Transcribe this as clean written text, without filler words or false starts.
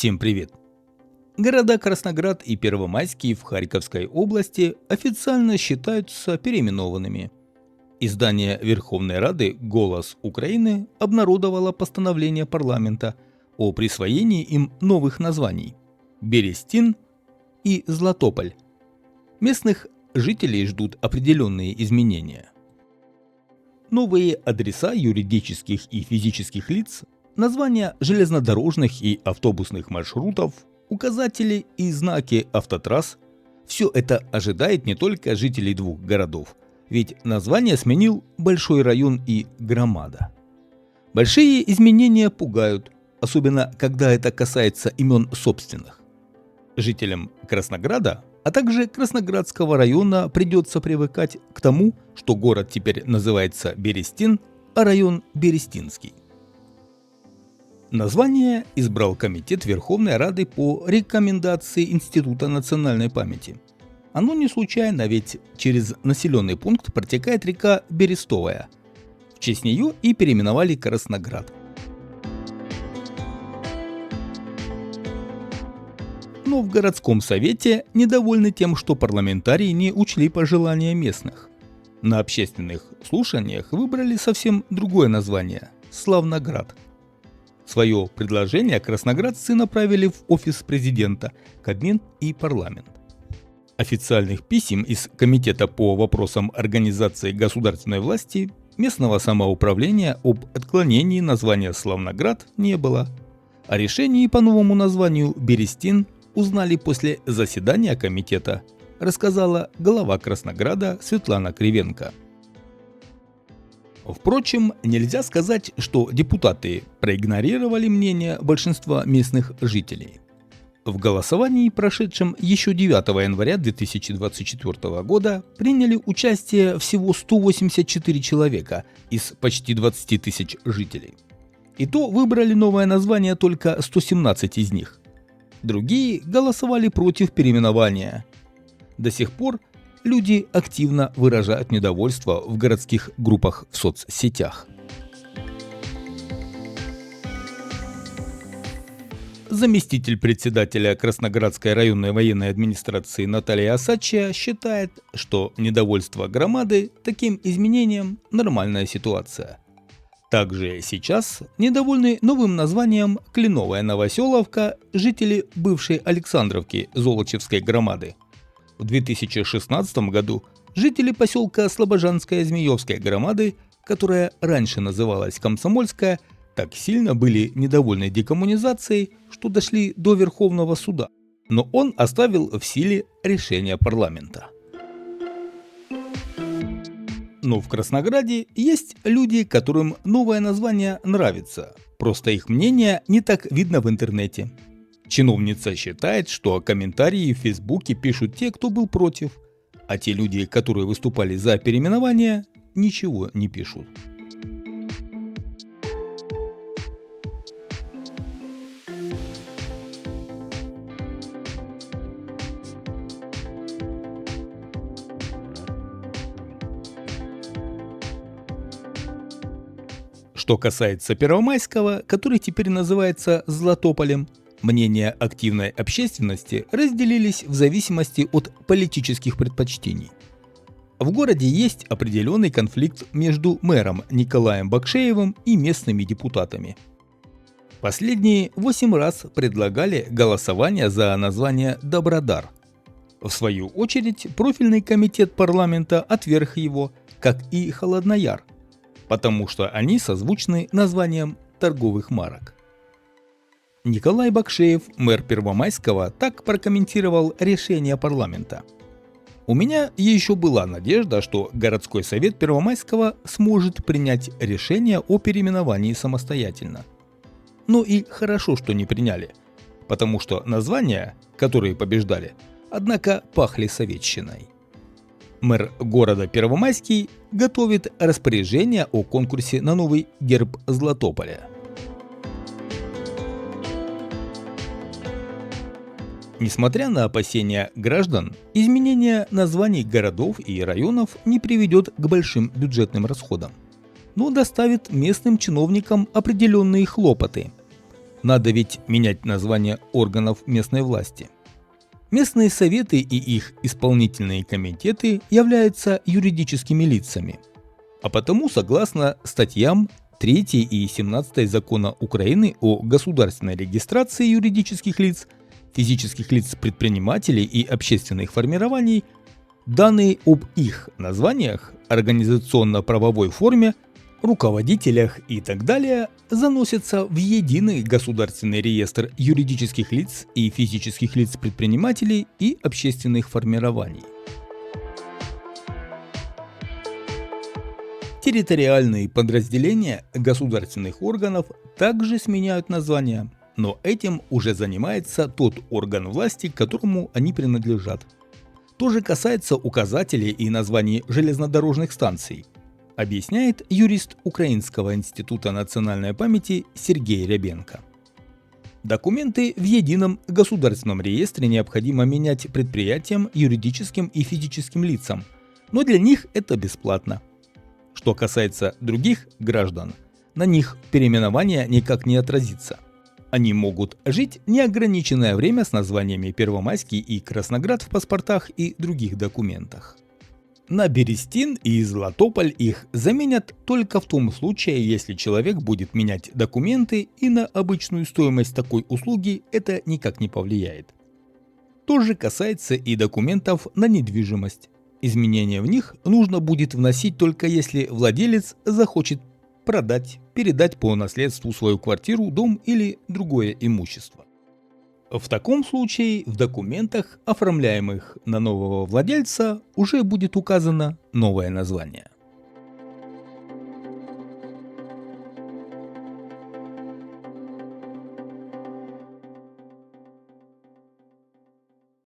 Всем привет! Города Красноград и Первомайский в Харьковской области официально считаются переименованными. Издание Верховной Рады «Голос Украины» обнародовало постановление парламента о присвоении им новых названий – Берестин и Златополь. Местных жителей ждут определенные изменения. Новые адреса юридических и физических лиц, названия железнодорожных и автобусных маршрутов, указатели и знаки автотрасс – все это ожидает не только жителей двух городов, ведь название сменил Большой район и Громада. Большие изменения пугают, особенно когда это касается имен собственных. Жителям Краснограда, а также Красноградского района придется привыкать к тому, что город теперь называется Берестин, а район Берестинский. Название избрал Комитет Верховной Рады по рекомендации Института национальной памяти. Оно не случайно, ведь через населенный пункт протекает река Берестовая. В честь нее и переименовали Красноград. Но в городском совете недовольны тем, что парламентарии не учли пожелания местных. На общественных слушаниях выбрали совсем другое название – Славноград. Свое предложение красноградцы направили в офис президента, Кабмин и парламент. Официальных писем из Комитета по вопросам организации государственной власти, местного самоуправления об отклонении названия Славноград не было. О решении по новому названию Берестин узнали после заседания комитета, рассказала глава Краснограда Светлана Кривенко. Впрочем, нельзя сказать, что депутаты проигнорировали мнение большинства местных жителей. В голосовании, прошедшем еще 9 января 2024 года, приняли участие всего 184 человека из почти 20 тысяч жителей. И то выбрали новое название только 117 из них. Другие голосовали против переименования. До сих пор люди активно выражают недовольство в городских группах в соцсетях. Заместитель председателя Красноградской районной военной администрации Наталья Осадчая считает, что недовольство Громады таким изменением – нормальная ситуация. Также сейчас недовольны новым названием Кленовая Новоселовка жители бывшей Александровки Золочевской громады. В 2016 году жители поселка Слобожанская Змеевской громады, которая раньше называлась Комсомольская, так сильно были недовольны декоммунизацией, что дошли до Верховного суда, но он оставил в силе решение парламента. Но в Краснограде есть люди, которым новое название нравится, просто их мнение не так видно в интернете. Чиновница считает, что комментарии в Фейсбуке пишут те, кто был против, а те люди, которые выступали за переименование, ничего не пишут. Что касается Первомайского, который теперь называется Златополем, мнения активной общественности разделились в зависимости от политических предпочтений. В городе есть определенный конфликт между мэром Николаем Бакшеевым и местными депутатами. Последние 8 раз предлагали голосование за название Добродар. В свою очередь, профильный комитет парламента отверг его, как и Холоднояр, потому что они созвучны названием торговых марок. Николай Бакшеев, мэр Первомайского, так прокомментировал решение парламента. «У меня еще была надежда, что городской совет Первомайского сможет принять решение о переименовании самостоятельно. Ну и хорошо, что не приняли, потому что названия, которые побеждали, однако пахли советщиной». Мэр города Первомайский готовит распоряжение о конкурсе на новый герб Златополя. Несмотря на опасения граждан, изменение названий городов и районов не приведет к большим бюджетным расходам, но доставит местным чиновникам определенные хлопоты. Надо ведь менять названия органов местной власти. Местные советы и их исполнительные комитеты являются юридическими лицами. А потому, согласно статьям 3 и 17 Закона Украины о государственной регистрации юридических лиц, физических лиц-предпринимателей и общественных формирований, данные об их названиях, организационно-правовой форме, руководителях и так далее заносятся в единый государственный реестр юридических лиц и физических лиц-предпринимателей и общественных формирований. Территориальные подразделения государственных органов также сменяют названия, но этим уже занимается тот орган власти, к которому они принадлежат. То же касается указателей и названий железнодорожных станций, объясняет юрист Украинского института национальной памяти Сергей Рябенко. Документы в едином государственном реестре необходимо менять предприятиям, юридическим и физическим лицам, но для них это бесплатно. Что касается других граждан, на них переименование никак не отразится. Они могут жить неограниченное время с названиями Первомайский и Красноград в паспортах и других документах. На Берестин и Златополь их заменят только в том случае, если человек будет менять документы, и на обычную стоимость такой услуги это никак не повлияет. То же касается и документов на недвижимость. Изменения в них нужно будет вносить только если владелец захочет продать, передать по наследству свою квартиру, дом или другое имущество. В таком случае в документах, оформляемых на нового владельца, уже будет указано новое название.